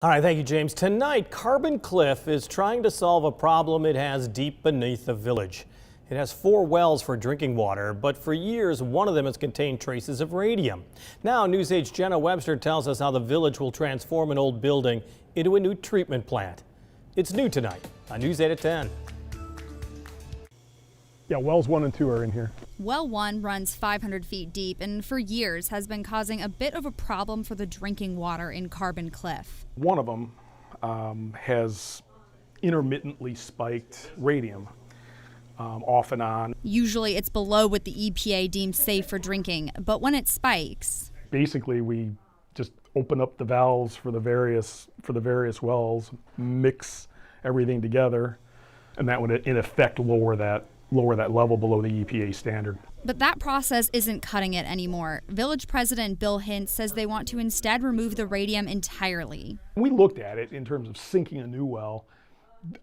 All right, thank you, James. Tonight, Carbon Cliff is trying to solve a problem it has deep beneath the village. It has 4 wells for drinking water, but for years, one of them has contained traces of radium. Now, News 8's Jenna Webster tells us how the village will transform an old building into a new treatment plant. It's new tonight on News 8 at 10. Yeah, wells 1 and 2 are in here. Well 1 runs 500 feet deep and for years has been causing a bit of a problem for the drinking water in Carbon Cliff. One of them has intermittently spiked radium off and on. Usually it's below what the EPA deems safe for drinking, but when it spikes, Basically, we just open up the valves for the various wells, mix everything together, and that would in effect lower that level below the EPA standard. but that process isn't cutting it anymore. Village President Bill Hintz says they want to instead remove the radium entirely. We looked at it in terms of sinking a new well.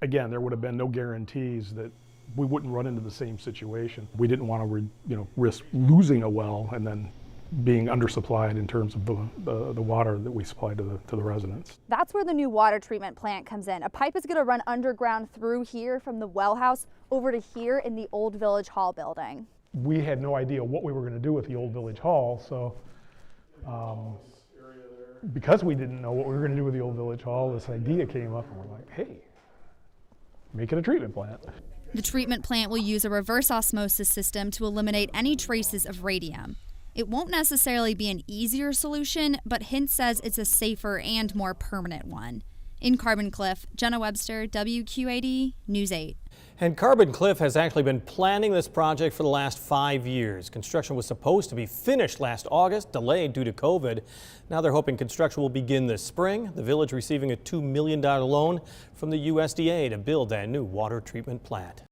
Again, there would have been no guarantees that we wouldn't run into the same situation. We didn't want to risk losing a well and then being undersupplied in terms of the water that we supply to the residents. That's where the new water treatment plant comes in. A pipe is going to run underground through here from the well house over to here in the old Village Hall building. We had no idea what we were going to do with the old Village Hall, so because we didn't know what we were going to do with the old Village Hall, this idea came up and we're like, hey, make it a treatment plant. The treatment plant will use a reverse osmosis system to eliminate any traces of radium. It won't necessarily be an easier solution, but Hintz says it's a safer and more permanent one. In Carbon Cliff, Jenna Webster, WQAD, News 8. And Carbon Cliff has actually been planning this project for the last 5 years. Construction was supposed to be finished last August, delayed due to COVID. Now they're hoping construction will begin this spring. The village receiving a $2 million loan from the USDA to build that new water treatment plant.